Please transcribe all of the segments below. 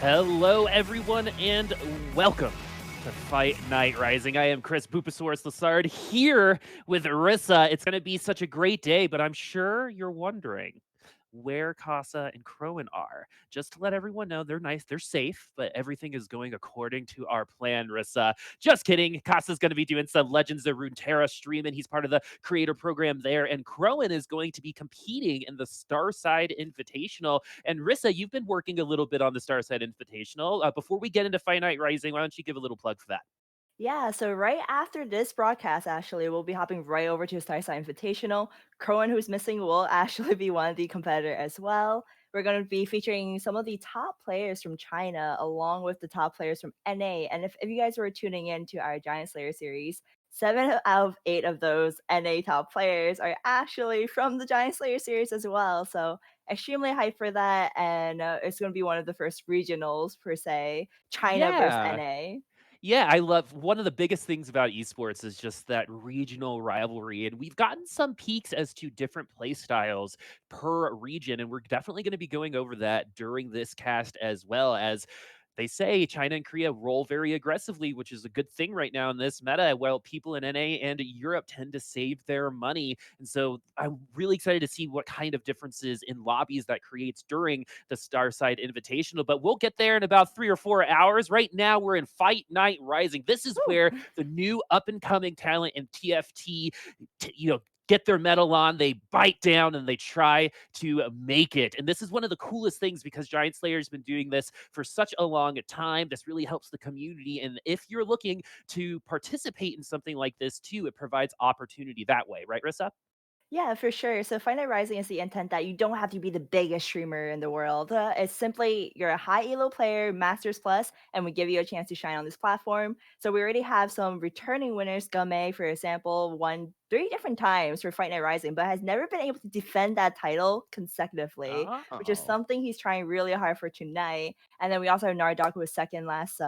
Hello, everyone, and welcome to Fight Night Rising. I am Chris Boopasaurusrex here with Rissa. It's going to be such a great day, but I'm sure you're wondering where Casa and Crowan are. Just to let everyone know, they're nice, they're safe, but everything is going according to our plan, Rissa. Just kidding. Casa's going to be doing some Legends of Runeterra streaming. He's part of the creator program there, and Crowan is going to be competing in the Starside Invitational. And Rissa, you've been working a little bit on the Starside Invitational. Before we get into Fight Night Rising, why don't you give a little plug for that? Yeah, so right after this broadcast, actually, we'll be hopping right over to Starside Invitational. Crowan, who's missing, will actually be one of the competitor as well. We're going to be featuring some of the top players from China, along with the top players from NA. And if you guys were tuning in to our Giant Slayer series, 7 out of 8 of those NA top players are actually from the Giant Slayer series as well. So extremely hyped for that, and it's going to be one of the first regionals per se, China versus Yeah. NA. Yeah, I love one of the biggest things about esports is just that regional rivalry. And we've gotten some peeks as to different play styles per region. And we're definitely going to be going over that during this cast as well as they say China and Korea roll very aggressively, which is a good thing right now in this meta. While people in NA and Europe tend to save their money. And so I'm really excited to see what kind of differences in lobbies that creates during the Starside Invitational. But we'll get there in about 3 or 4 hours. Right now, we're in Fight Night Rising. This is where Woo! the new up and coming talent in TFT, get their medal on, they bite down, and they try to make it. And this is one of the coolest things because Giant Slayer has been doing this for such a long time. This really helps the community. And if you're looking to participate in something like this too, it provides opportunity that way, right, Rissa? Yeah, for sure. So Find It Rising is the intent that you don't have to be the biggest streamer in the world. It's simply you're a high elo player, Masters Plus, and we give you a chance to shine on this platform. So we already have some returning winners. Gunmay, for example, won 3 different times for Fight Night Rising, but has never been able to defend that title consecutively, which is Oh. something he's trying really hard for tonight. And then we also have Gnard Dawg, who was second last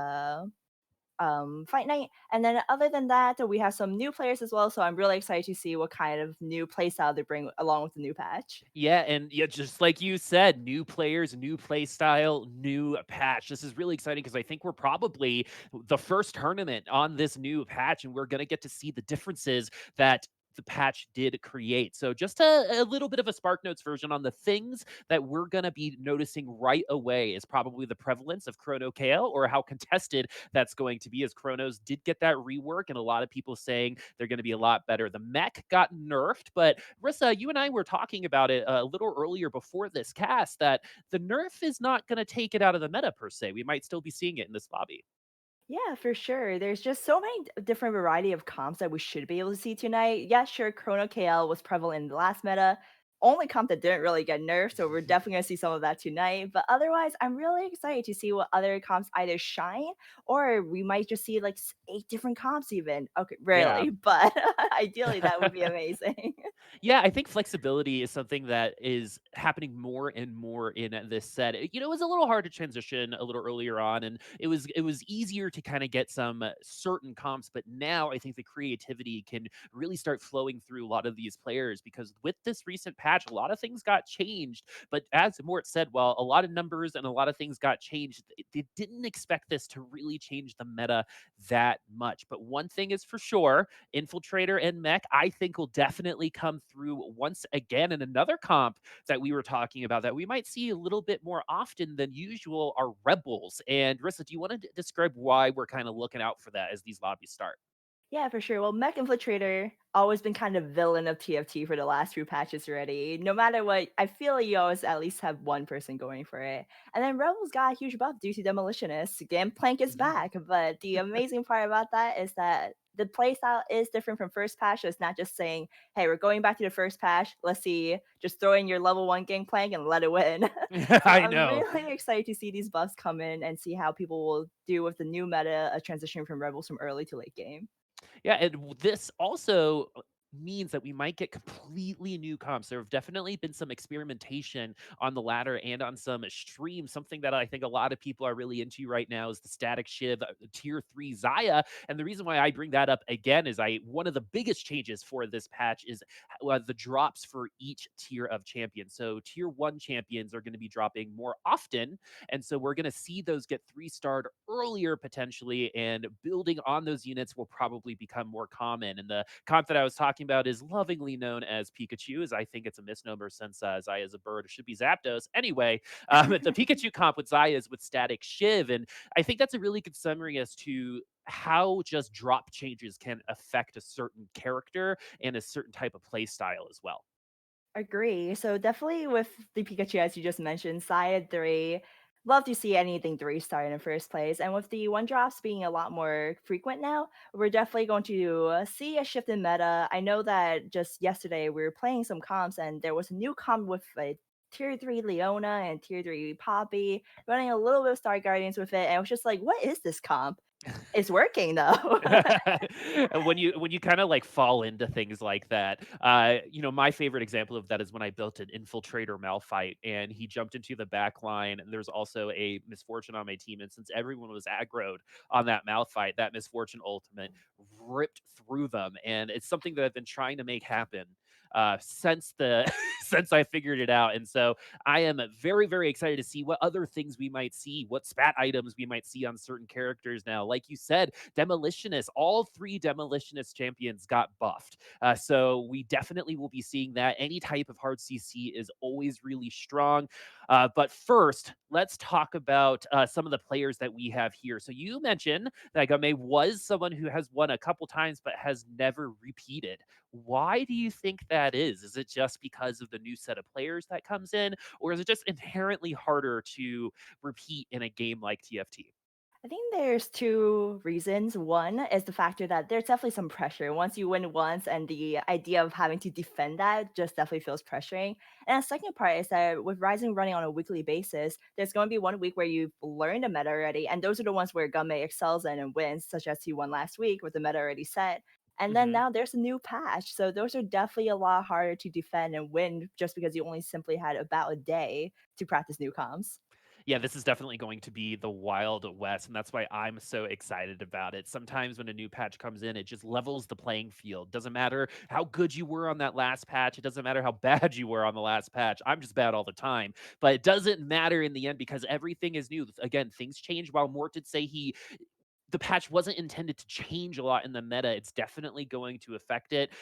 fight night. And then other than that, we have some new players as well. So I'm really excited to see what kind of new playstyle they bring along with the new patch. Yeah, and yeah, just like you said, new players, new play style, new patch. This is really exciting because I think we're probably the first tournament on this new patch, and we're going to get to see the differences that the patch did create. So, just a little bit of a Spark Notes version on the things that we're going to be noticing right away is probably the prevalence of Chrono KL or how contested that's going to be, as Chronos did get that rework, and a lot of people saying they're going to be a lot better. The mech got nerfed, but Rissa, you and I were talking about it a little earlier before this cast that the nerf is not going to take it out of the meta per se. We might still be seeing it in this lobby. Yeah, for sure. There's just so many different variety of comps that we should be able to see tonight. Yeah, sure, Chrono KL was prevalent in the last meta. Only comp that didn't really get nerfed, so we're definitely gonna see some of that tonight. But otherwise, I'm really excited to see what other comps either shine or we might just see like 8 different comps even. Okay, Yeah. rarely, but ideally that would be amazing. Yeah, I think flexibility is something that is happening more and more in this set. It was a little hard to transition a little earlier on, and it was easier to kind of get some certain comps. But now I think the creativity can really start flowing through a lot of these players because with this recent patch, a lot of things got changed. But as Mort said, while a lot of numbers and a lot of things got changed, they didn't expect this to really change the meta that much. But one thing is for sure, Infiltrator and Mech, I think will definitely come through once again. And another comp that we were talking about that we might see a little bit more often than usual are Rebels. And Rissa, do you want to describe why we're kind of looking out for that as these lobbies start? Yeah, for sure. Well, Mech Infiltrator always been kind of villain of TFT for the last few patches already. No matter what, I feel like you always at least have one person going for it. And then Rebels got a huge buff due to Demolitionist. Gangplank is Mhm. back, but the amazing part about that is that the playstyle is different from first patch. So it's not just saying, "Hey, we're going back to the first patch. Let's see, just throw in your level one Gangplank and let it win." So I I'm know. really excited to see these buffs come in and see how people will do with the new meta, a transition from Rebels from early to late game. Yeah, and this also means that we might get completely new comps. There have definitely been some experimentation on the ladder and on some streams. Something that I think a lot of people are really into right now is the Static Shiv Tier 3 Zaya. And the reason why I bring that up again is one of the biggest changes for this patch is the drops for each tier of champions. So tier 1 champions are going to be dropping more often, and so we're going to see those get 3-starred earlier potentially, and building on those units will probably become more common. And the comp that I was talking about is lovingly known as Pikachu, as I think it's a misnomer since Zaya is a bird. It should be Zapdos. Anyway, the Pikachu comp with Zaya is with Static Shiv. And I think that's a really good summary as to how just drop changes can affect a certain character and a certain type of play style as well. Agree. So definitely with the Pikachu, as you just mentioned, Side 3, love to see anything 3-star in the first place. And with the one drops being a lot more frequent now, we're definitely going to see a shift in meta. I know that just yesterday we were playing some comps and there was a new comp with a tier 3 Leona and tier 3 Poppy running a little bit of Star Guardians with it. And I was just like, what is this comp? It's working though. When you kind of like fall into things like that, my favorite example of that is when I built an infiltrator Malphite and he jumped into the back line. And there's also a misfortune on my team, and since everyone was aggroed on that Malphite, that misfortune ultimate ripped through them, and it's something that I've been trying to make happen since the since I figured it out. And so I am very, very excited to see what other things we might see, what spat items we might see on certain characters now. Like you said, Demolitionist, all 3 Demolitionist champions got buffed. So we definitely will be seeing that. Any type of hard CC is always really strong. But first, let's talk about some of the players that we have here. So you mentioned that Gunmay was someone who has won a couple times but has never repeated. Why do you think that is? Is it just because of the new set of players that comes in, or is it just inherently harder to repeat in a game like TFT? I think there's two reasons. One is the factor that there's definitely some pressure. Once you win once, and the idea of having to defend that just definitely feels pressuring. And the second part is that with Rising running on a weekly basis, there's going to be one week where you've learned a meta already, and those are the ones where Gunmay excels in and wins, such as he won last week with the meta already set. And then Mhm. now there's a new patch, so those are definitely a lot harder to defend and win just because you only simply had about a day to practice new comms. Yeah, this is definitely going to be the Wild West, and that's why I'm so excited about it. Sometimes when a new patch comes in, it just levels the playing field. Doesn't matter how good you were on that last patch. It doesn't matter how bad you were on the last patch. I'm just bad all the time. But it doesn't matter in the end because everything is new. Again, things change. While Mort did say the patch wasn't intended to change a lot in the meta. It's definitely going to affect it.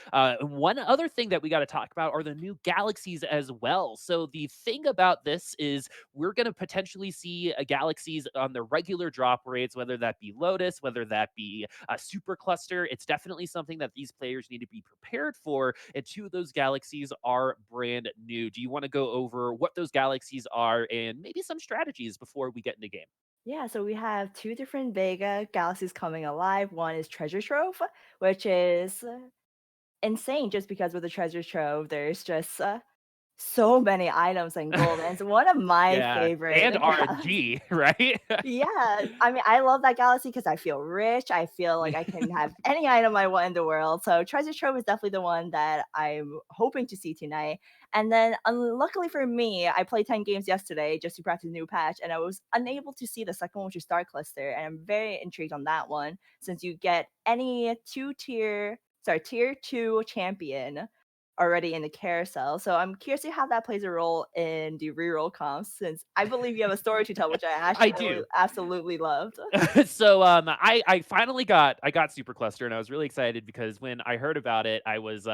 One other thing that we got to talk about are the new galaxies as well. So the thing about this is we're going to potentially see galaxies on the regular drop rates, whether that be Lotus, whether that be a super cluster. It's definitely something that these players need to be prepared for. And 2 of those galaxies are brand new. Do you want to go over what those galaxies are and maybe some strategies before we get into game? Yeah, so we have two different Vega galaxies coming alive. One is Treasure Trove, which is insane just because with the Treasure Trove, there's just so many items and gold. And it's one of my Yeah, favorite and RNG, right? Yeah, I mean, I love that galaxy because I feel rich. I feel like I can have any item I want in the world. So Treasure Trove is definitely the one that I'm hoping to see tonight. And then, unluckily for me, I played 10 games yesterday just to practice a new patch, and I was unable to see the second one, which is Star Cluster. And I'm very intrigued on that one since you get any tier 2 champion already in the carousel. So I'm curious to see how that plays a role in the reroll comps, since I believe you have a story to tell, which I I actually do. absolutely loved. So I finally got Super Cluster, and I was really excited because when I heard about it, I was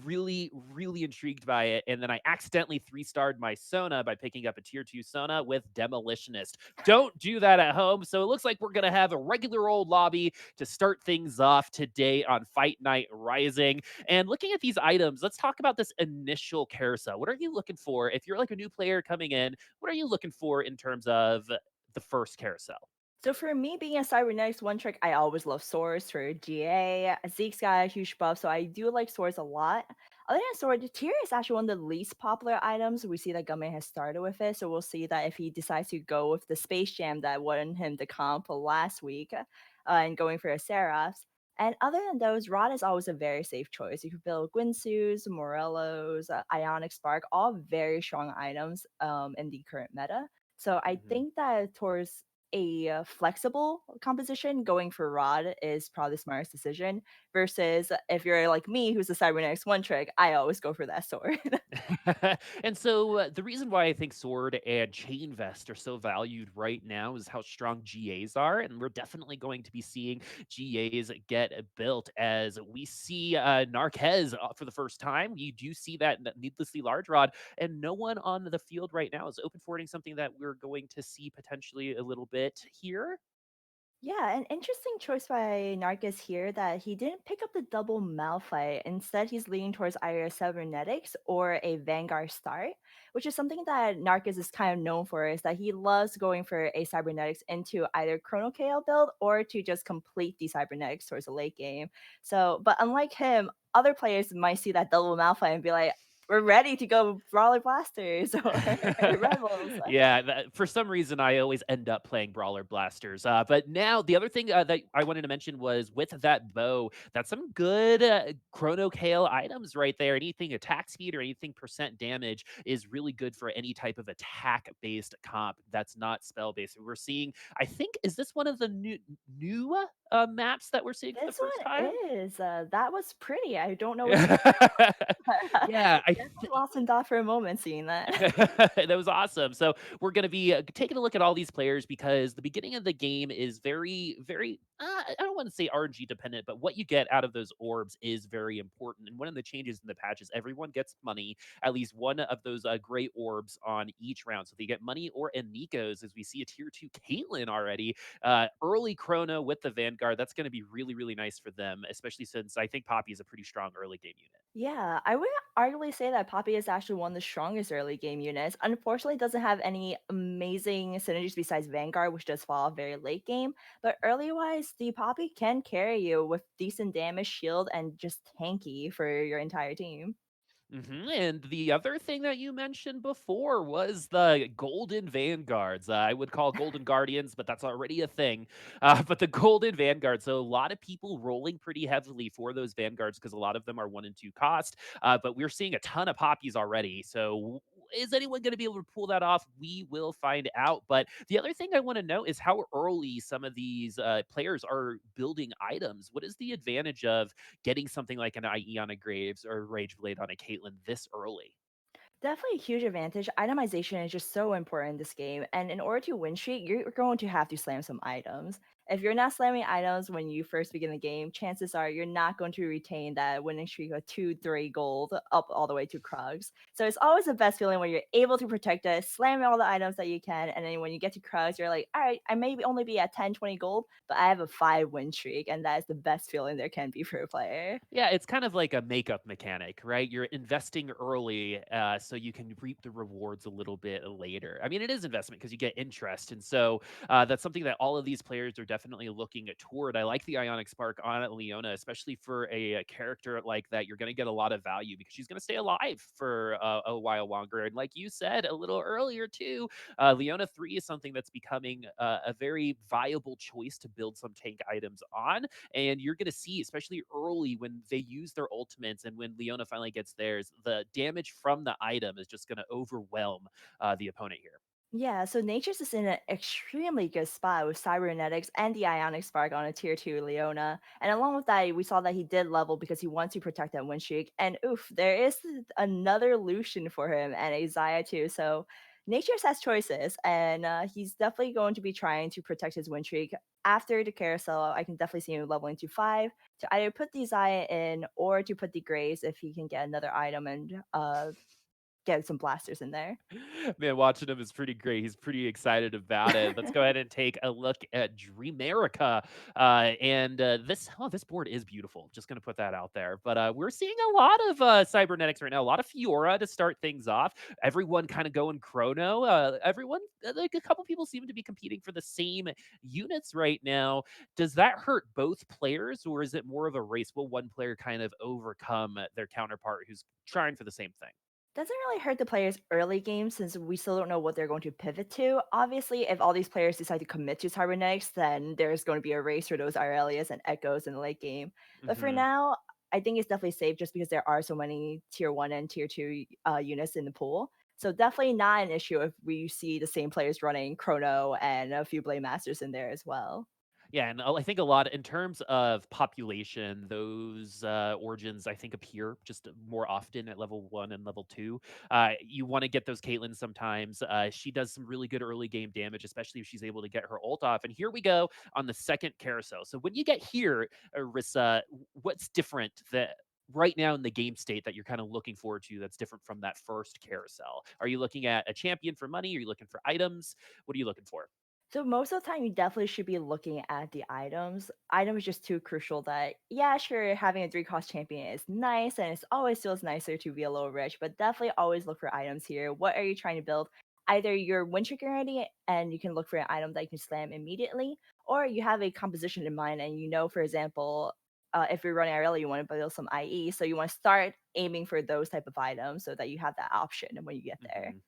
really really intrigued by it, and then I accidentally 3-starred my Sona by picking up a tier 2 Sona with Demolitionist. Don't do that at home. So it looks like we're gonna have a regular old lobby to start things off today on Fight Night Rising. And looking at these items, let's talk about this initial carousel. What are you looking for if you're like a new player coming in? What are you looking for in terms of the first carousel? So for me, being a cybernetics one trick, I always love swords for GA. Zeke's got a huge buff, so I do like swords a lot. Other than sword, tier is actually one of the least popular items. We see that Gummy has started with it, so we'll see that if he decides to go with the Space Jam that won him the comp last week, and going for a Seraphs. And other than those, Rod is always a very safe choice. You could build Guinsoo's, Morello's, Ionic Spark, all very strong items in the current meta. So I Mhm. think that towards a flexible composition, going for Rod is probably the smartest decision. Versus if you're like me, who's a Cybernetics one trick, I always go for that sword. And so the reason why I think Sword and Chain Vest are so valued right now is how strong GAs are, and we're definitely going to be seeing GAs get built as we see Narquez for the first time. You do see that needlessly large rod, and no one on the field right now is open forwarding something that we're going to see potentially a little bit here. Yeah, an interesting choice by Narcus here that he didn't pick up the double Malphite. Instead, he's leaning towards either Cybernetics or a Vanguard start, which is something that Narcus is kind of known for, is that he loves going for a Cybernetics into either Chrono KO build or to just complete the Cybernetics towards the late game. So, but unlike him, other players might see that double Malphite and be like, we're ready to go Brawler Blasters or Rebels. Yeah, for some reason, I always end up playing Brawler Blasters. But now, the other thing that I wanted to mention was with that bow, that's some good Chrono Kale items right there. Anything attack speed or anything percent damage is really good for any type of attack based comp that's not spell based. We're seeing, I think, is this one of the new maps that we're seeing for the This first one time? is, that was pretty. I don't know which Yeah, I definitely lost in thought for a moment seeing that. that was awesome. So we're going to be taking a look at all these players because the beginning of the game is very, very, I don't want to say RNG dependent, but what you get out of those orbs is very important. And one of the changes in the patch is everyone gets money, at least one of those gray orbs on each round. So they get money or Nico's as we see a tier 2 Caitlyn already. Early chrono with the Vanguard. That's going to be really, really nice for them, especially since I think Poppy is a pretty strong early game unit. Yeah, I would arguably say that Poppy is actually one of the strongest early game units. Unfortunately, it doesn't have any amazing synergies besides Vanguard, which does fall off very late game. But early wise, the Poppy can carry you with decent damage, shield, and just tanky for your entire team. And the other thing that you mentioned before was the Golden Vanguards. I would call Golden Guardians, but that's already a thing. But the Golden Vanguard. So a lot of people rolling pretty heavily for those Vanguards because a lot of them are 1 and 2 cost. But we're seeing a ton of poppies already. So is anyone going to be able to pull that off? We will find out. But the other thing I want to know is how early some of these players are building items. What is the advantage of getting something like an IE on a Graves or a Rage Blade on a Caitlyn this early? Definitely a huge advantage. Itemization is just so important in this game. And in order to win streak, you're going to have to slam some items. If you're not slamming items when you first begin the game, chances are you're not going to retain that winning streak of 2, 3 gold up all the way to Krugs. So it's always the best feeling when you're able to protect it, slam all the items that you can, and then when you get to Krugs, you're like, all right, I may only be at 10, 20 gold, but I have a 5 win streak, and that is the best feeling there can be for a player. Yeah, it's kind of like a makeup mechanic, right? You're investing early so you can reap the rewards a little bit later. I mean, it is investment because you get interest. And so that's something that all of these players are definitely looking toward. I like the Ionic Spark on Leona, especially for a character like that. You're going to get a lot of value because she's going to stay alive for a while longer. And like you said a little earlier, too, Leona 3 is something that's becoming a very viable choice to build some tank items on. And you're going to see, especially early when they use their ultimates and when Leona finally gets theirs, the damage from the item is just going to overwhelm the opponent here. Yeah, so Nature's is in an extremely good spot with Cybernetics and the Ionic Spark on a tier 2 Leona. And along with that, we saw that he did level because he wants to protect that win streak. And oof, there is another Lucian for him and Isaiah too. So Nature's has choices, and he's definitely going to be trying to protect his win streak. After the carousel, I can definitely see him leveling to 5 to either put the Isaiah in or to put the Graves if he can get another item and get some blasters in there. Man, watching him is pretty great. He's pretty excited about it. Let's go ahead and take a look at Dreamericaa. And this board is beautiful. Just going to put that out there. But we're seeing a lot of cybernetics right now. A lot of Fiora to start things off. Everyone kind of going chrono. Everyone, like a couple people seem to be competing for the same units right now. Does that hurt both players, or is it more of a race? Will one player kind of overcome their counterpart who's trying for the same thing? Doesn't really hurt the players early game since we still don't know what they're going to pivot to. Obviously, if all these players decide to commit to cybernetics, then there's going to be a race for those Irelias and Echoes in the late game. But for Hmm. now, I think it's definitely safe just because there are so many tier 1 and tier 2 units in the pool. So definitely not an issue if we see the same players running Chrono and a few Blade Masters in there as well. Yeah, and I think a lot in terms of population, those origins I think appear just more often at level 1 and level 2. You want to get those Caitlyn sometimes. She does some really good early game damage, especially if she's able to get her ult off. And here we go on the second carousel. So when you get here, Rissa, what's different that right now in the game state that you're kind of looking forward to that's different from that first carousel? Are you looking at a champion for money? Are you looking for items? What are you looking for? So most of the time, you definitely should be looking at the items. Item is just too crucial that, yeah, sure, having a 3 cost champion is nice, and it always feels nicer to be a little rich, but definitely always look for items here. What are you trying to build? Either you're win tricking already, and you can look for an item that you can slam immediately, or you have a composition in mind, and you know, for example, if you're running Irelia, you want to build some IE, so you want to start aiming for those type of items so that you have that option when you get there. Mhm.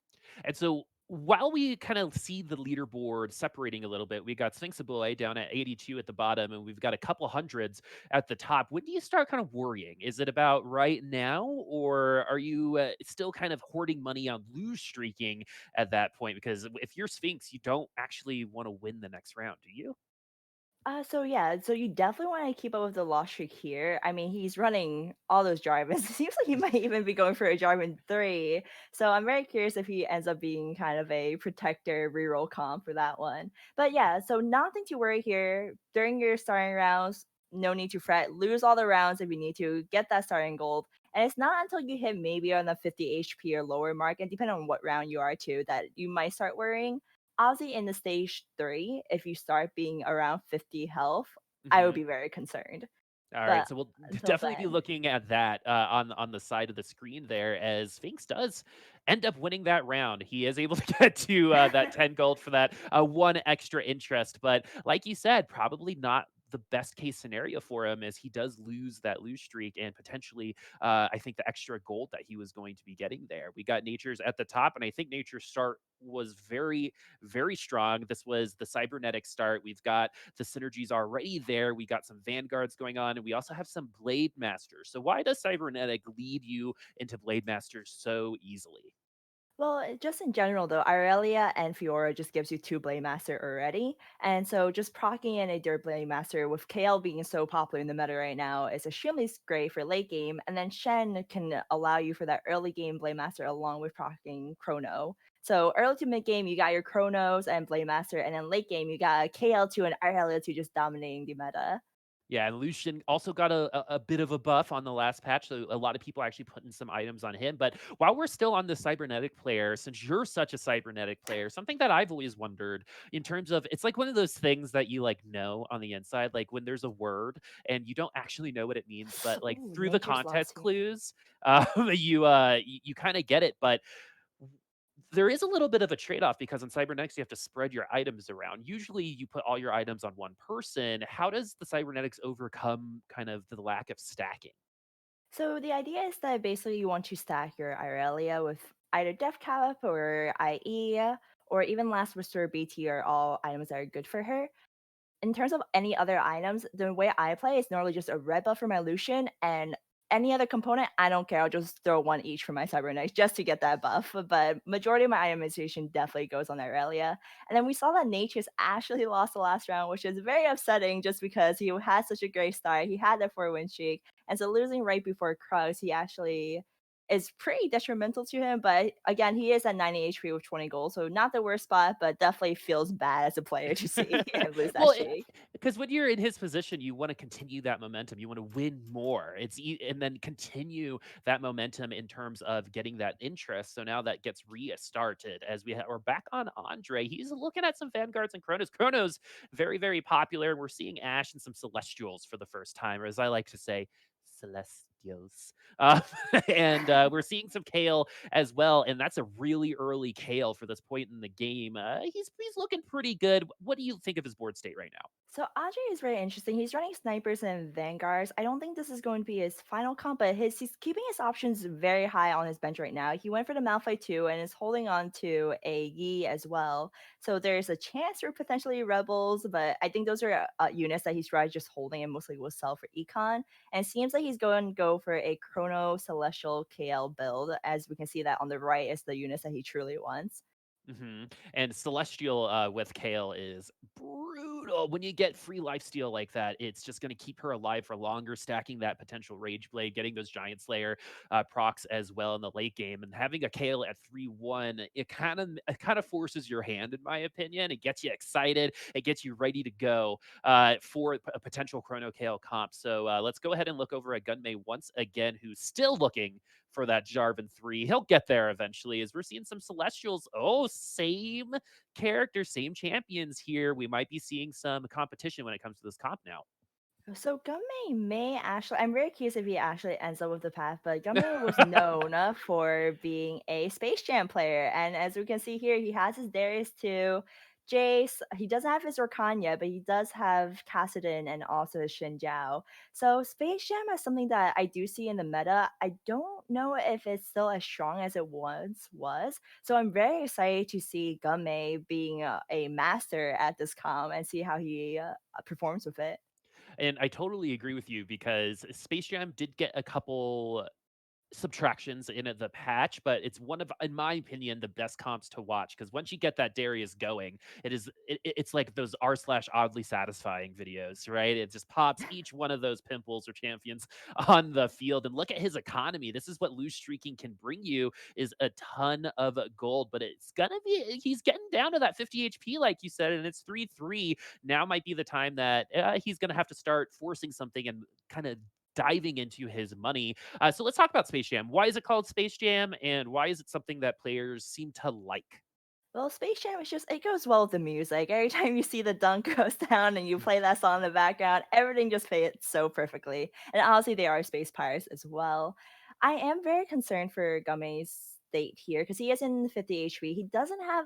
And so while we kind of see the leaderboard separating a little bit, we got Sphinx Boy down at 82 at the bottom, and we've got a couple hundreds at the top. When do you start kind of worrying? Is it about right now, or are you still kind of hoarding money on lose streaking at that point? Because if you're Sphinx, you don't actually want to win the next round, do you? So yeah, so you definitely want to keep up with the loss streak here. I mean, he's running all those Jarvans. It seems like he might even be going for a Jarvan 3. So I'm very curious if he ends up being kind of a protector reroll comp for that one. But yeah, so nothing to worry here. During your starting rounds, no need to fret. Lose all the rounds if you need to. Get that starting gold. And it's not until you hit maybe on the 50 HP or lower mark, and depending on what round you are too, that you might start worrying. Obviously, in the stage 3, if you start being around 50 health, I would Hmm. be very concerned. All right, But so we'll until definitely be then, looking at that on the side of the screen there, as Sphinx does end up winning that round. He is able to get to that 10 gold for that one extra interest, but like you said, probably not the best case scenario for him as he does lose that lose streak and potentially I think the extra gold that he was going to be getting there. We got Nature's at the top, and I think Nature's start was very, very strong. This was the cybernetic start. We've got the synergies already there. We got some vanguards going on, and we also have some blade masters. So why does cybernetic lead you into blade masters so easily? well, just in general though, Irelia and Fiora just gives you 2 Blade Master already. And so just proccing in a Dirt Blade Master with KL being so popular in the meta right now is extremely great for late game. And then Shen can allow you for that early game Blade Master along with proccing Chrono. So early to mid game, you got your Chronos and Blade Master, and then late game, you got KL2 and Irelia2 just dominating the meta. Yeah, and Lucian also got a bit of a buff on the last patch, so a lot of people actually putting some items on him. But while we're still on the cybernetic player, since you're such a cybernetic player, something that I've always wondered in terms of it's like one of those things that you like know on the inside, like when there's a word and you don't actually know what it means, but like Ooh, through the Nature's context Lost here. clues, you kind of get it. But there is a little bit of a trade-off because in cybernetics you have to spread your items around. Usually you put all your items on one person. How does the cybernetics overcome kind of the lack of stacking? So the idea is that basically you want to stack your Irelia with either Def Cap or IE, or even Last Restore BT are all items that are good for her. In terms of any other items, the way I play is normally just a red buff for my Lucian, and any other component, I don't care. I'll just throw one each for my Cybernetics just to get that buff. But majority of my itemization definitely goes on Irelia. And then we saw that Nature's actually lost the last round, which is very upsetting just because he had such a great start. He had that 4 win streak. And so losing right before Krugs, he actually is pretty detrimental to him. But again, he is at 90 HP with 20 gold. So not the worst spot, but definitely feels bad as a player to see him lose that Well, streak. because when you're in his position, you want to continue that momentum. You want to win more. And then continue that momentum in terms of getting that interest. So now that gets restarted as we're back on Adreh. He's looking at some vanguards and Chronos. Chronos very, very popular. We're seeing Ash and some Celestials for the first time, or as I like to say, Celestials. Uh, and we're seeing some Kale as well, and that's a really early Kale for this point in the game. He's looking pretty good. What do you think of his board state right now? So Adreh is very interesting. He's running snipers and vanguards. I don't think this is going to be his final comp, but he's keeping his options very high on his bench right now. He went for the Malphite too and is holding on to a Yi as well. So there's a chance for potentially rebels, but I think those are units that he's rather just holding and mostly will sell for econ. And it seems like he's going to go for a Chrono Celestial KL build, as we can see that on the right is the units that he truly wants. And Celestial with Kale is brutal. When you get free lifesteal like that, it's just going to keep her alive for longer, stacking that potential Rage Blade, getting those Giant Slayer procs as well in the late game, and having a Kale at 3-1, it kind of forces your hand, in my opinion. It gets you excited. It gets you ready to go for a potential Chrono Kale comp. So let's go ahead and look over at Gunmay once again, who's still looking for that Jarvan 3. He'll get there eventually as we're seeing some Celestials. Oh, same character, same champions here. We might be seeing some competition when it comes to this comp now. So Gunmay may actually, I'm very curious if he actually ends up with the path, but Gunmay was known for being a Space Jam player. And as we can see here, he has his Darius too, Jace. He doesn't have his Rakan yet, but he does have Kassadin and also his Xin Zhao. So Space Jam is something that I do see in the meta. I don't know if it's still as strong as it once was. So I'm very excited to see Gunmay being a master at this comp and see how he performs with it. And I totally agree with you because Space Jam did get a couple subtractions in the patch, but it's one of, in my opinion, the best comps to watch because once you get that Darius going, it's like those r slash oddly satisfying videos, right? It just pops each one of those pimples or champions on the field, and look at his economy. This is what loose streaking can bring you, is a ton of gold, but it's gonna be, he's getting down to that 50 HP, like you said, and it's 3-3. Now might be the time that he's gonna have to start forcing something and kind of diving into his money. So let's talk about Space Jam. Why is it called Space Jam, and why is it something that players seem to like? Well, Space Jam is just it goes well with the music. Every time you see the dunk goes down and you play that song in the background, everything just fits so perfectly. And honestly, they are space pirates as well. I am very concerned for Gummy's state here because he is in 50 HP. He doesn't have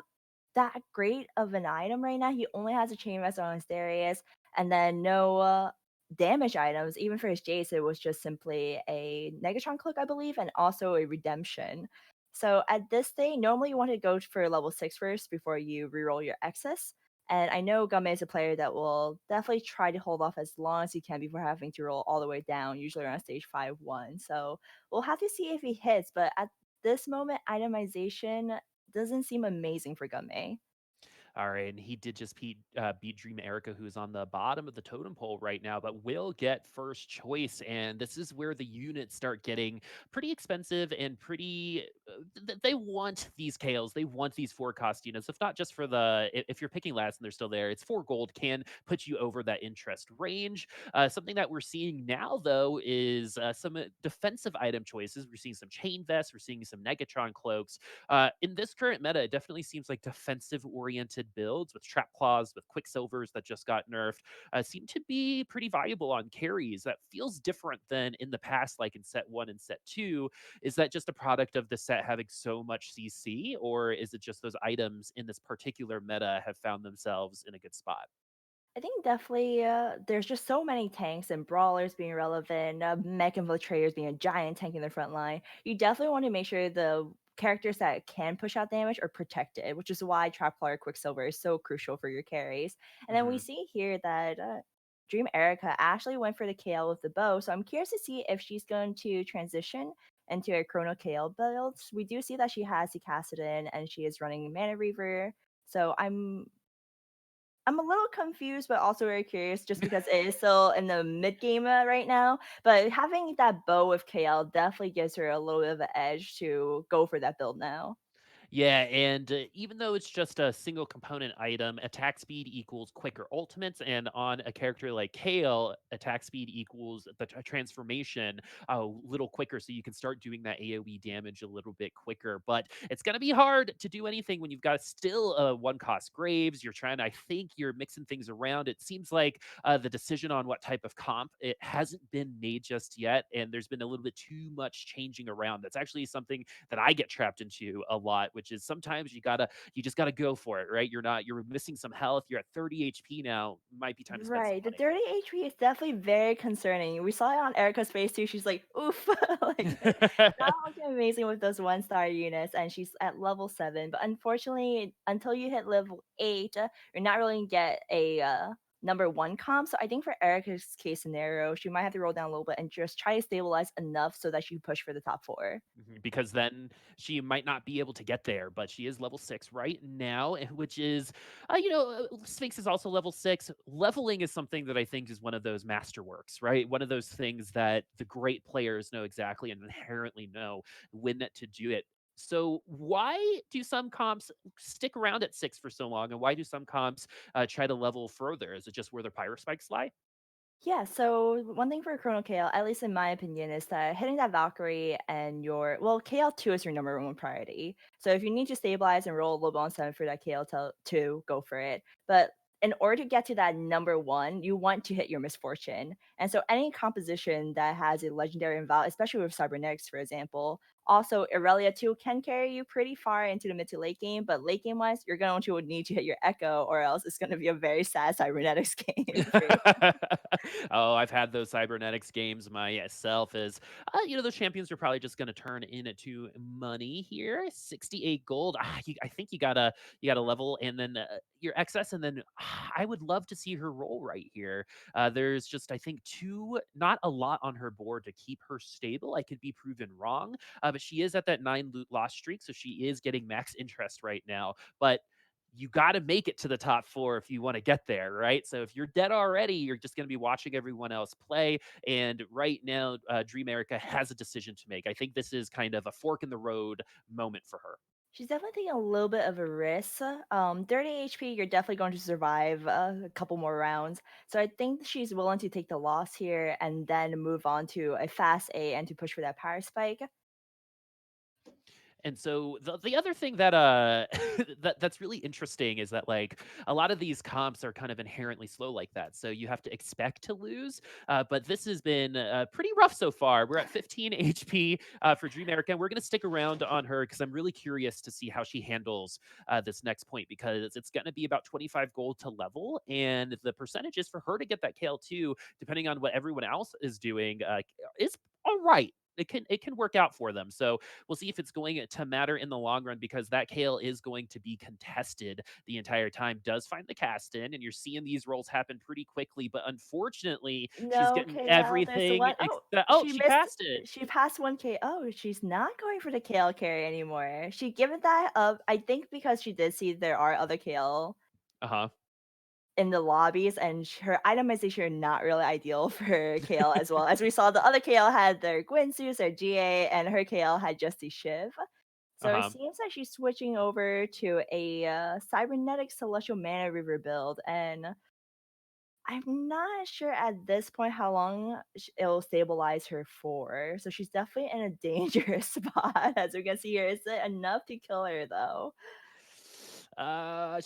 that great of an item right now. He only has a chain vest on his Darius and then no damage items. Even for his Jace, it was just simply a Negatron Cloak, I believe, and also a Redemption. So at this stage, normally you want to go for level 6 first before you reroll your excess. And I know Gumme is a player that will definitely try to hold off as long as he can before having to roll all the way down, usually around stage 5-1. So we'll have to see if he hits, but at this moment, itemization doesn't seem amazing for Gumme. All right, and he did just beat Dreamericaa, who's on the bottom of the totem pole right now, but will get first choice. And this is where the units start getting pretty expensive and pretty. They want these KOs, they want these four cost units. If not just for if you're picking last and they're still there, it's 4 gold can put you over that interest range. Something that we're seeing now, though, is some defensive item choices. We're seeing some chain vests, we're seeing some Negatron cloaks. In this current meta, it definitely seems like defensive oriented builds with trap claws, with quicksilvers that just got nerfed, seem to be pretty valuable on carries. That feels different than in the past, like in set one and set two. Is that just a product of the set having so much CC, or is it just those items in this particular meta have found themselves in a good spot? I think definitely there's just so many tanks and brawlers being relevant, mech infiltrators being a giant tank in the front line. You definitely want to make sure the characters that can push out damage are protected, which is why Trap Claw or Quicksilver is so crucial for your carries. And then we hmm see here that Dream Erica actually went for the KL with the bow, so I'm curious to see if she's going to transition into a Chrono KL build. We do see that she has the Kassadin and she is running Mana Reaver. So I'm a little confused, but also very curious just because it is still in the mid game right now. But having that bow with KL definitely gives her a little bit of an edge to go for that build now. Yeah, and even though it's just a single component item, attack speed equals quicker ultimates, and on a character like Kale, attack speed equals the transformation a little quicker, so you can start doing that AOE damage a little bit quicker. But it's going to be hard to do anything when you've got still one cost Graves. You're trying, I think you're mixing things around. It seems like the decision on what type of comp it hasn't been made just yet, and there's been a little bit too much changing around. That's actually something that I get trapped into a lot with which is sometimes you just gotta go for it, right? You're missing some health. You're at 30 HP now. Might be time to spend some Right. The money. 30 HP is definitely very concerning. We saw it on Erica's face too. She's like, oof. Like not looking amazing with those one-star units, and she's at level 7. But unfortunately, until you hit level 8, you're not really gonna get a number one comp. So I think for Erica's case scenario, she might have to roll down a little bit and just try to stabilize enough so that she can push for the top 4. Because then she might not be able to get there, but she is level 6 right now, which is, Sphinx is also level 6. Leveling is something that I think is one of those masterworks, right? One of those things that the great players know exactly and inherently know when to do it. So why do some comps stick around at 6 for so long, and why do some comps try to level further? Is it just where their pyro spikes lie? Yeah, so one thing for Chrono KL, at least in my opinion, is that hitting that Valkyrie and your well, KL2 is your number one priority. So if you need to stabilize and roll a little on 7 for that KL2, go for it. But in order to get to that number one, you want to hit your misfortune. And so any composition that has a legendary inval, especially with cybernetics, for example. Also, Irelia 2 can carry you pretty far into the mid to late game, but late game wise, you're going to need to hit your Echo, or else it's going to be a very sad cybernetics game for you. Oh, I've had those cybernetics games myself. Those champions are probably just going to turn into money here. 68 gold. I think you gotta level, and then your excess, and then I would love to see her roll right here. There's just I think not a lot on her board to keep her stable. I could be proven wrong, but she is at that 9 loot loss streak, so she is getting max interest right now. But you got to make it to the top 4 if you want to get there, right? So if you're dead already, you're just going to be watching everyone else play. And right now, Dreamericaa has a decision to make. I think this is kind of a fork in the road moment for her. She's definitely taking a little bit of a risk. 30 HP, you're definitely going to survive a couple more rounds. So I think she's willing to take the loss here and then move on to a fast A and to push for that power spike. And so the other thing that that's really interesting is that like a lot of these comps are kind of inherently slow like that. So you have to expect to lose. But this has been pretty rough so far. We're at 15 HP for Dreamericaa, and we're going to stick around on her because I'm really curious to see how she handles this next point, because it's going to be about 25 gold to level, and the percentages for her to get that KL2, depending on what everyone else is doing, is all right. It can work out for them. So we'll see if it's going to matter in the long run, because that Kale is going to be contested the entire time. Does find the cast in, and you're seeing these rolls happen pretty quickly. But unfortunately, she's No, getting KL, there's the everything. one oh, Oh, she she missed. passed it. She passed 1K. Oh, she's not going for the KL carry anymore. She given that up, I think, because she did see there are other KL Uh huh. in the lobbies, and her itemization are not really ideal for KL as well. As we saw, the other KL had their Gwynsus, their GA, and her KL had just the Shiv. Uh So it huh. seems like she's switching over to a cybernetic celestial mana river build, and I'm not sure at this point how long it'll stabilize her for. So she's definitely in a dangerous spot, as we can see here. Is it enough to kill her though?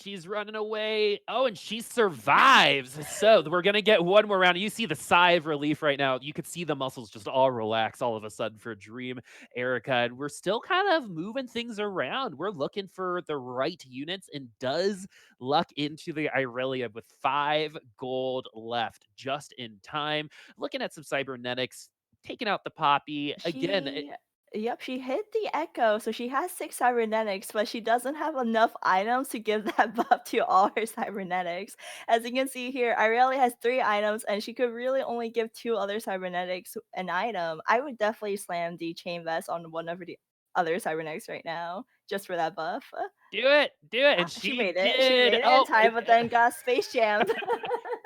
She's running away. Oh, and she survives. So we're gonna get one more round. You see the sigh of relief right now. You could see the muscles just all relax all of a sudden for Dream Erica. And we're still kind of moving things around. We're looking for the right units, and does luck into the Irelia with 5 gold left just in time. Looking at some cybernetics, taking out the poppy. Again, She Yep, she hit the Echo, so she has 6 cybernetics, but she doesn't have enough items to give that buff to all her cybernetics. As you can see here, Irelia has 3 items, and she could really only give 2 other cybernetics an item. I would definitely slam the chain vest on one of the other cybernetics right now, just for that buff. do it, do it. And She she made it. She did. made it in Oh, time, but then got space jammed.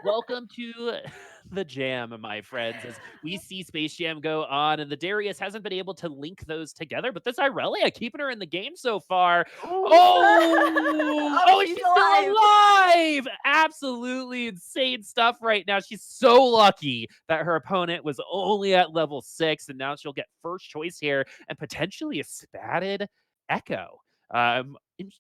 welcome to the jam, my friends, as we see Space Jam go on, and the Darius hasn't been able to link those together, but this Irelia keeping her in the game so far. Oof. Oh, Oh, oh, and she's she's still alive. alive! Absolutely insane stuff right now. She's so lucky that her opponent was only at level 6, and now she'll get first choice here and potentially a spatted Echo. Um, in-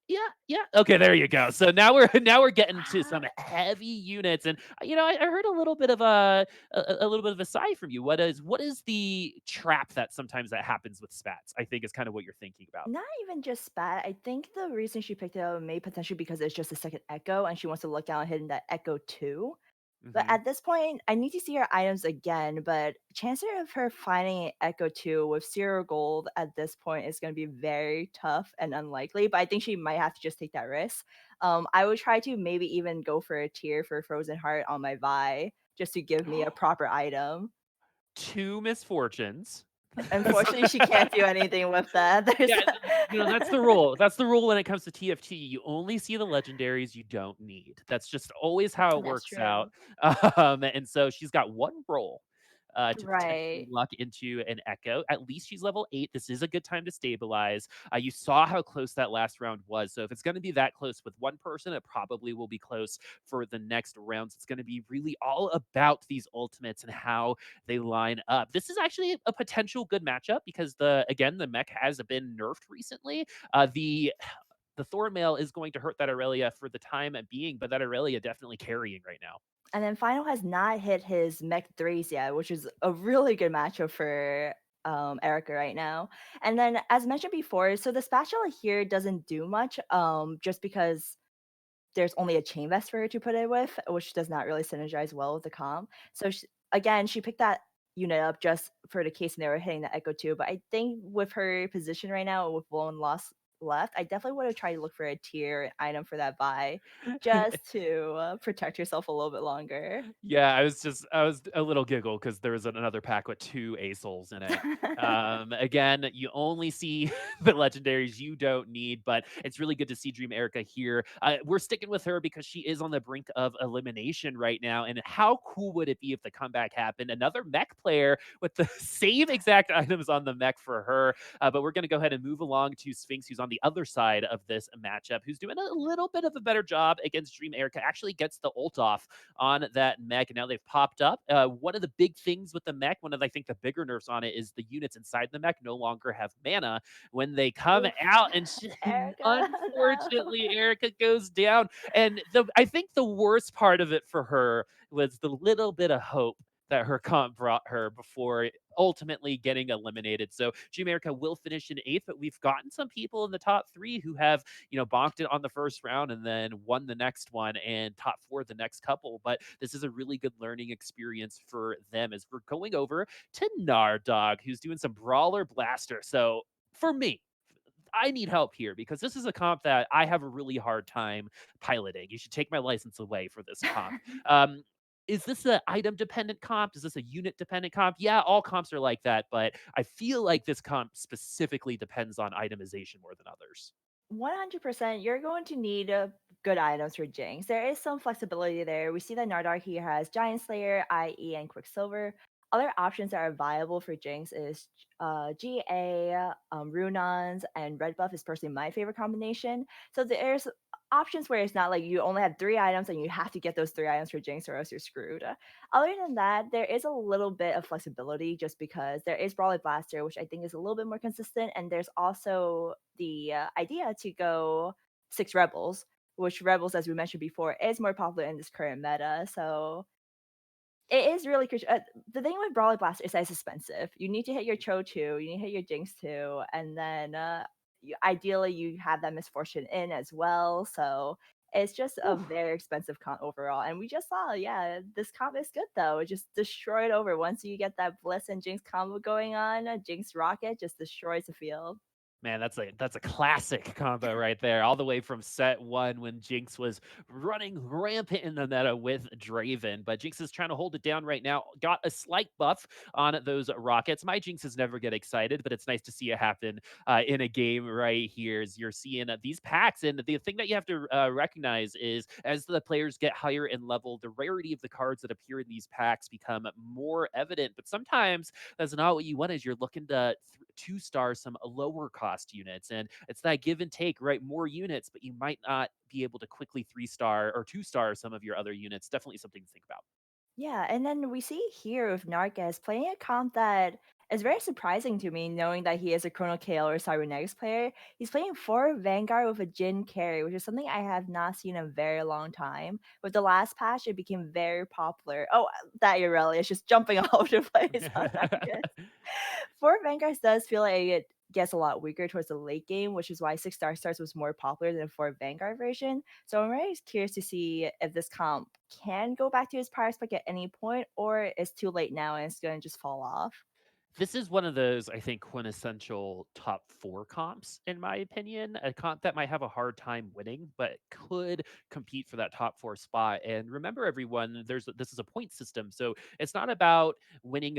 Yeah, yeah. Okay, there you go. So now we're now we're getting to some heavy units, and I heard a little bit of a little bit of a sigh from you. What is the trap that sometimes that happens with spats? I think is kind of what you're thinking about. Not even just spat. I think the reason she picked it up may potentially because it's just a second echo and she wants to look down and hit that echo too. But Hmm. at this point, I need to see her items again, but chances of her finding an Echo 2 with 0 gold at this point is gonna be very tough and unlikely, but I think she might have to just take that risk. I would try to maybe even go for a tier for Frozen Heart on my Vi, just to give me a proper item. Two misfortunes. So Unfortunately, she can't do anything with that. There's yeah, that's the rule. That's the rule when it comes to TFT. You only see the legendaries you don't need. That's just always how it That's works out. true. And so she's got one roll to potentially Right. luck into an echo. At least she's level 8. This is a good time to stabilize. You saw how close that last round was. So if it's going to be that close with one person, it probably will be close for the next rounds. It's going to be really all about these ultimates and how they line up. This is actually a potential good matchup because the mech has been nerfed recently. The Thornmail is going to hurt that Aurelia for the time being, but that Aurelia definitely carrying right now. And then Final has not hit his Mech 3s yet, which is a really good matchup for Erica right now. And then, as mentioned before, so the spatula here doesn't do much just because there's only a chain vest for her to put it with, which does not really synergize well with the comp. So again, she picked that unit up just for the case they were hitting the Echo 2. But I think with her position right now, with one loss left, I definitely would have tried to look for a tier item for that buy just to protect yourself a little bit longer. Yeah, I was a little giggle because there was another pack with 2 ASOLs in it. Again, you only see the legendaries you don't need, but it's really good to see Dreamericaa here. We're sticking with her because she is on the brink of elimination right now, and how cool would it be if the comeback happened? Another mech player with the same exact items on the mech for her, but we're gonna go ahead and move along to Sphinx, who's on the other side of this matchup, who's doing a little bit of a better job against Dreamericaa. Actually gets the ult off on that mech. And now they've popped up. One of the big things with the mech, one of I think the bigger nerfs on it is the units inside the mech no longer have mana when they come Oof. out, and Erica, no. unfortunately, Erica goes down. And I think the worst part of it for her was the little bit of hope that her comp brought her before ultimately getting eliminated. So Dreamericaa will finish in 8th, but we've gotten some people in the top 3 who have bonked it on the first round and then won the next one and top 4 the next couple. But this is a really good learning experience for them as we're going over to Gnard Dawg, who's doing some Brawler Blaster. So for me, I need help here because this is a comp that I have a really hard time piloting. You should take my license away for this comp. Um, is this a item dependent comp? Is this a unit dependent comp? Yeah, all comps are like that, but I feel like this comp specifically depends on itemization more than others. 100%, you're going to need good items for Jinx. There is some flexibility there. We see that Nardark here has Giant Slayer, IE, and Quicksilver. Other options that are viable for Jinx is GA, Runons, and Red Buff is personally my favorite combination. So there's options where it's not like you only have 3 items and you have to get those 3 items for Jinx or else you're screwed. Other than that, there is a little bit of flexibility just because there is Brawler Blaster, which I think is a little bit more consistent, and there's also the idea to go 6 Rebels, which Rebels, as we mentioned before, is more popular in this current meta. So it is really crucial. The thing with Brawler Blaster is that it's expensive. You need to hit your Cho 2, you need to hit your Jinx 2, and then ideally you have that Misfortune in as well. So it's just a Whew. very expensive comp overall. And we just saw, yeah, this comp is good though. It just destroyed over. Once you get that Bliss and Jinx combo going on, Jinx Rocket just destroys the field. Man, that's a classic combo right there. All the way from set 1 when Jinx was running rampant in the meta with Draven, but Jinx is trying to hold it down right now. Got a slight buff on those rockets. My Jinxes never get excited, but it's nice to see it happen in a game right here. As you're seeing these packs, and the thing that you have to recognize is as the players get higher in level, the rarity of the cards that appear in these packs become more evident. But sometimes that's not what you want. Is you're looking to 2-star some lower cost units, and it's that give and take, right? More units, but you might not be able to quickly 3-star or 2-star some of your other units. Definitely something to think about. Yeah, and then we see here with Narcas playing a comp that It's very surprising to me knowing that he is a Chrono KO or Cybernetics player. He's playing 4 Vanguard with a Jin carry, which is something I have not seen in a very long time. With the last patch, it became very popular. Oh, that Irelia is just jumping all over the place on Narcus. 4 Vanguards does feel like it gets a lot weaker towards the late game, which is why 6 Star Stars was more popular than the 4 Vanguard version. So I'm very curious to see if this comp can go back to his prior spec at any point, or it's too late now and it's going to just fall off. This is one of those, I think, quintessential top 4 comps, in my opinion. A comp that might have a hard time winning, but could compete for that top 4 spot. And remember, everyone, this is a point system, so it's not about winning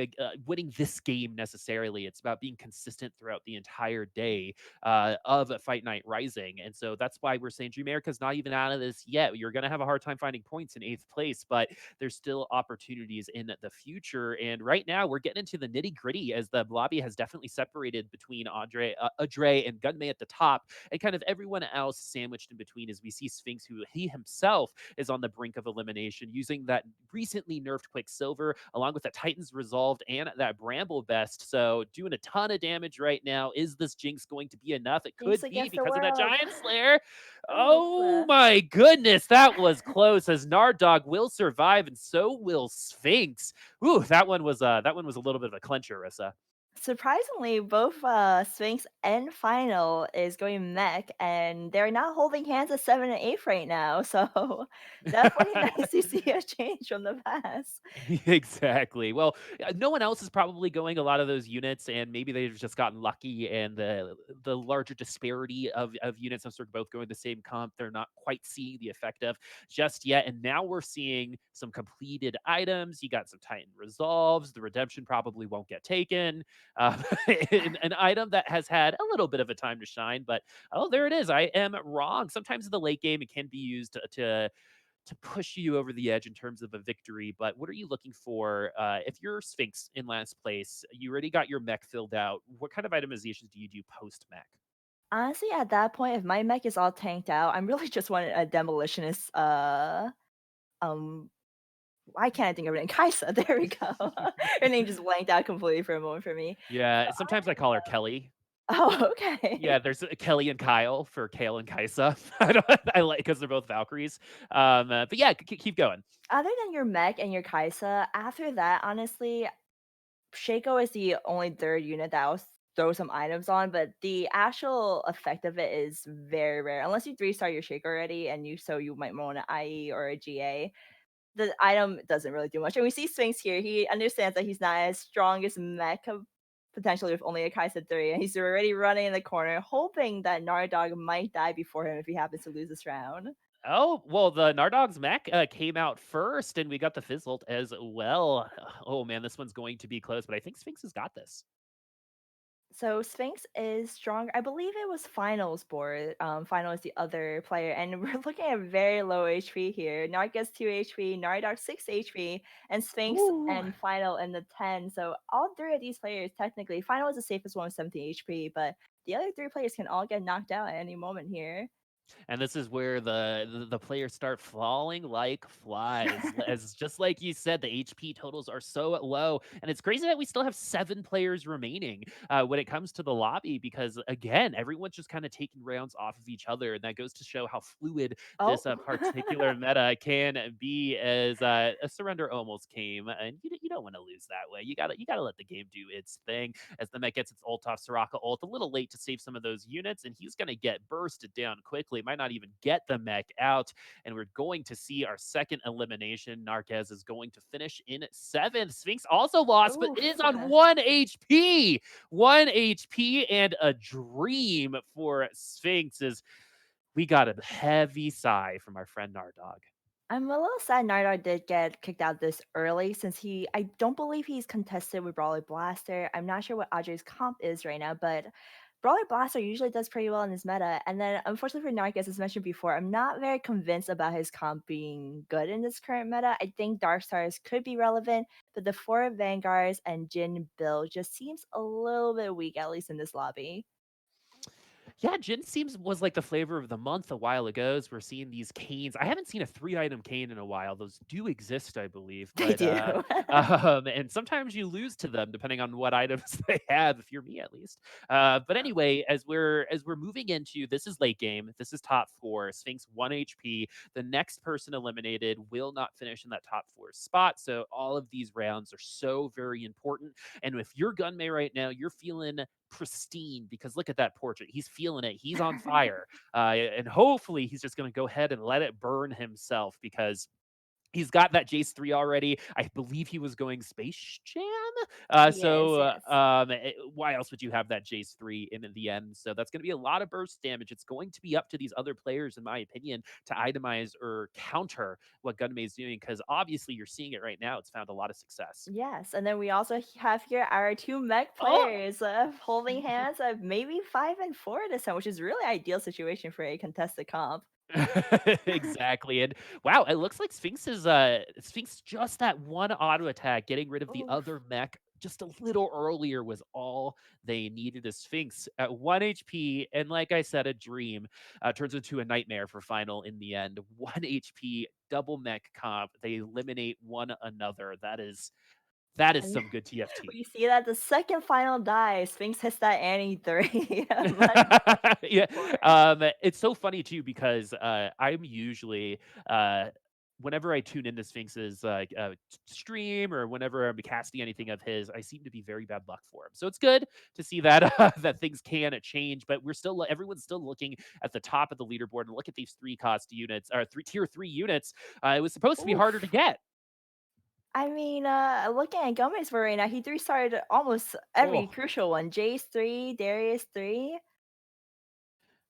this game necessarily. It's about being consistent throughout the entire day of Fight Night Rising. And so that's why we're saying Dreamericaa is not even out of this yet. You're going to have a hard time finding points in 8th place, but there's still opportunities in the future. And right now, we're getting into the nitty gritty as the lobby has definitely separated between Adreh and Gunmay at the top, and kind of everyone else sandwiched in between. As we see Sphinx, who he himself is on the brink of elimination, using that recently nerfed Quicksilver, along with that Titan's Resolved and that Bramble Best. So doing a ton of damage right now. Is this Jinx going to be enough? It Jinx could be against the because of that world. Giant Slayer. Oof. Oh my goodness, that was close. As Gnard Dawg will survive, and so will Sphinx. Ooh, that one was a little bit of a clincher, Rissa. Surprisingly, both Sphinx and Final is going mech, and they're not holding hands at 7 and 8 right now. So definitely nice to see a change from the past. Exactly. Well, no one else is probably going a lot of those units, and maybe they've just gotten lucky. And the larger disparity of units, since they're both going the same comp, they're not quite seeing the effect of just yet. And now we're seeing some completed items. You got some Titan resolves. The redemption probably won't get taken. Uh, an item that has had a little bit of a time to shine, but oh, there it is. I am wrong. Sometimes in the late game, it can be used to push you over the edge in terms of a victory. But what are you looking for if you're Sphinx in last place? You already got your mech filled out. What kind of itemizations do you do post mech? Honestly, at that point, if my mech is all tanked out, I'm really just wanting a demolitionist. Um, why can't I think of her name? Kaisa. There we go. Her name just blanked out completely for a moment for me. Yeah, sometimes I call her Kelly. Oh, Yeah, okay. there's Kelly and Kyle for Kale and Kaisa. I like because they're both Valkyries. But yeah, keep going. Other than your mech and your Kaisa, after that, honestly, Shaco is the only third unit that I'll throw some items on, but the actual effect of it is very rare. Unless you 3-star your Shaco already and you might want an IE or a GA. The item doesn't really do much. And we see Sphinx here. He understands that he's not as strong as mech potentially with only a Kai'Sa 3, and he's already running in the corner, hoping that Gnard Dawg might die before him if he happens to lose this round. Oh, well, the Gnard Dawg's mech came out first, and we got the Fizzled as well. Oh man, this one's going to be close, but I think Sphinx has got this. So Sphinx is strong. I believe it was Finals board. Final is the other player, and we're looking at very low HP here. Narc gets 2 HP, Naridar 6 HP, and Sphinx Ooh. and Final in the 10. So all three of these players, technically, Final is the safest one with 17 HP, but the other three players can all get knocked out at any moment here. And this is where the players start falling like flies. As just like you said, the HP totals are so low, and it's crazy that we still have 7 players remaining when it comes to the lobby. Because again, everyone's just kind of taking rounds off of each other, and that goes to show how fluid Oh. this particular meta can be. As a surrender almost came, and you don't want to lose that way. You gotta let the game do its thing. As the mech gets its ult off, Rissakah ult a little late to save some of those units, and he's gonna get bursted down quickly. Might not even get the mech out, and we're going to see our second elimination. Narkez is going to finish in 7th. Sphinx also lost, but Oof. is on 1 HP. 1 HP and a dream for Sphinx as we got a heavy sigh from our friend Gnard Dawg. I'm a little sad Nardar did get kicked out this early since I don't believe he's contested with Brawler Blaster. I'm not sure what Adre's comp is right now, but Brawler Blaster usually does pretty well in this meta. And then unfortunately for Narcus, as mentioned before, I'm not very convinced about his comp being good in this current meta. I think Dark Stars could be relevant, but the 4 Vanguards and Jin build just seems a little bit weak, at least in this lobby. Yeah, Jin seems was like the flavor of the month a while ago as we're seeing these canes. I haven't seen a 3-item cane in a while. Those do exist, I believe, They but, do. and sometimes you lose to them depending on what items they have, if you're me at least. But anyway, as we're moving into this is late game, this is top 4, Sphinx 1 HP. The next person eliminated will not finish in that top 4 spot, so all of these rounds are so very important, and if you're Gunmay right now, you're feeling pristine because look at that portrait. He's feeling it. He's on fire. And hopefully he's just going to go ahead and let it burn himself because he's got that Jace 3 already. I believe he was going Space Jam. Yes, yes. Why else would you have that Jace 3 in the end? So that's going to be a lot of burst damage. It's going to be up to these other players, in my opinion, to itemize or counter what Gunmay is doing because obviously you're seeing it right now. It's found a lot of success. Yes, and then we also have here our two mech Oh, players holding hands of maybe 5 and 4 this time, which is really ideal situation for a contested comp. exactly, and wow, it looks like Sphinx just that one auto attack, getting rid of the Oof. other mech just a little earlier was all they needed. A Sphinx at 1 HP, and like I said, a dream turns into a nightmare for final in the end. 1 HP, double mech comp. They eliminate one another. That is And some good TFT. we see that the second final die, Sphinx hits that Annie 3. Much Yeah, more. it's so funny too because I'm usually whenever I tune into Sphinx's stream or whenever I'm casting anything of his, I seem to be very bad luck for him. So it's good to see that that things can change, but everyone's still looking at the top of the leaderboard and look at these 3 cost units or three tier 3 units. It was supposed to be harder to Oof. get. I mean, looking at Gomez for right now, he 3-starred almost every Oh, crucial one. Jace 3, Darius 3.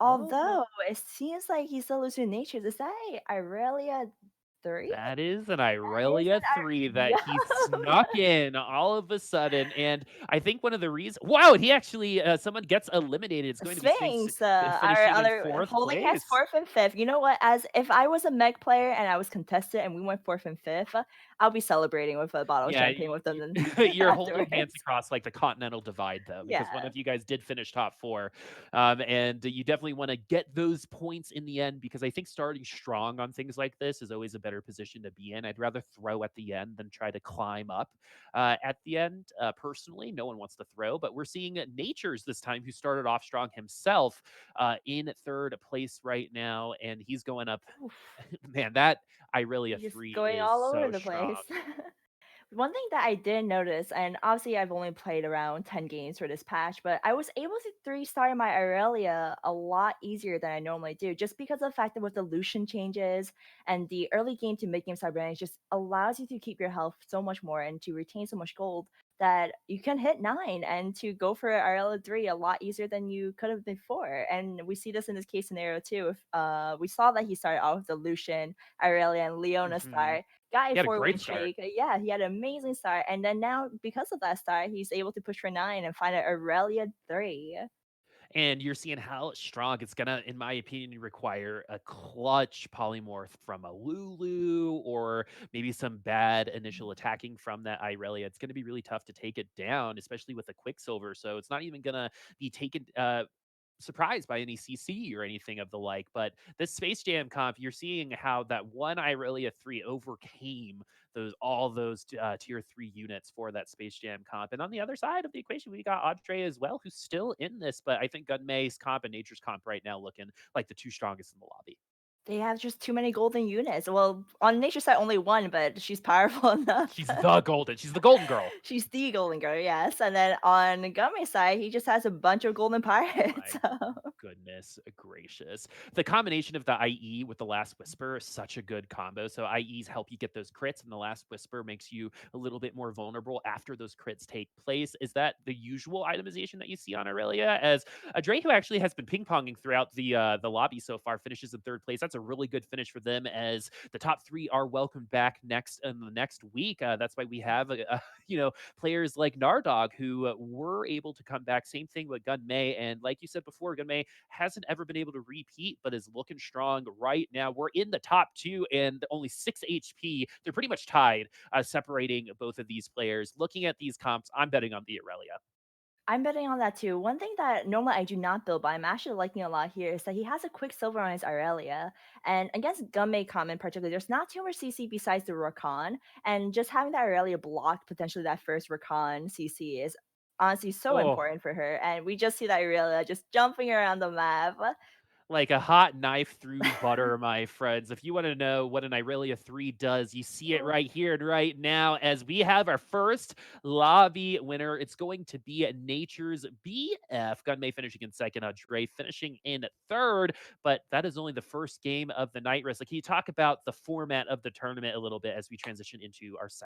oh. Although it seems like he's still losing natures. Is that a Irelia 3? That is an That is Irelia an 3 that he Yo! snuck in all of a sudden, and I think one of the reasons wow, he actually, someone gets eliminated. It's going to be Sphinx Sphinx, our finishing in other 4th holding hands place. 4th and 5th. You know what? As if I was a mech player and I was contested and we went 4th and 5th, I'll be celebrating with a bottle of Yeah, champagne with them then you're holding hands afterwards. across, like, the continental divide, though, because one Yeah. of you guys did finish top 4, and you definitely wanna get those points in the end because I think starting strong on things like this is always a better position to be in. I'd rather throw at the end than try to climb up, at the end, personally. No one wants to throw, but we're seeing Natures this time, who started off strong himself, in 3rd place right now, and he's going up Oof. man, that Irelia Just 3 going is all over so the strong. place. One thing that I did notice, and obviously I've only played around 10 games for this patch, but I was able to 3-star my Aurelia a lot easier than I normally do, just because of the fact that with the Lucian changes and the early game to mid game cybernetics just allows you to keep your health so much more and to retain so much gold that you can hit 9 and to go for Aurelia 3 a lot easier than you could have before. And we see this in this case scenario too. If we saw that he started off with the Lucian, Aurelia, and Leona Mhm. star, got a He had a 4-win great start. streak. Yeah, he had an amazing start, and then now because of that start, he's able to push for 9 and find an Aurelia 3. And you're seeing how strong it's gonna, in my opinion, require a clutch polymorph from a Lulu or maybe some bad initial attacking from that Irelia. It's gonna be really tough to take it down, especially with a Quicksilver. So it's not even gonna be taken surprised by any CC or anything of the like. But this Space Jam comp, you're seeing how that one Irelia 3 overcame all those tier 3 units for that Space Jam comp. And on the other side of the equation, we got Adreh as well, who's still in this. But I think Gunmay's comp and Nature's comp right now looking like the 2 strongest in the lobby. They have just too many golden units. Well, on Nature side, only one, but she's powerful enough. She's the golden girl. She's the golden girl, yes. And then on Gummy side, he just has a bunch of golden pirates. My goodness gracious. The combination of the IE with the Last Whisper is such a good combo. So IEs help you get those crits, and the Last Whisper makes you a little bit more vulnerable after those crits take place. Is that the usual itemization that you see on Aurelia? As Adreh, who actually has been ping ponging throughout the lobby so far, finishes in 3rd place. That's a really good finish for them, as the top 3 are welcomed back next in the next week. That's why we have players like Gnard Dawg who were able to come back. Same thing with Gunmay, and like you said before, Gunmay hasn't ever been able to repeat, but is looking strong right now. We're in the top 2 and only 6 HP. They're pretty much tied, separating both of these players. Looking at these comps, I'm betting on the Aurelia. I'm betting on that too. One thing that normally I do not build, but I'm actually liking a lot here is that he has a quick silver on his Aurelia. And against Gunmay in particular, there's not too much CC besides the Rakan. And just having that Aurelia block potentially that first Rakan CC is honestly so Oh, important for her. And we just see that Aurelia just jumping around the map. like a hot knife through butter, my friends. If you want to know what an Irelia 3 does, you see it right here and right now as we have our first lobby winner. It's going to be Naturesbf. Gunmay finishing in second, Adreh finishing in third, but that is only the first game of the night. Rissakah, can you talk about the format of the tournament a little bit as we transition into our second?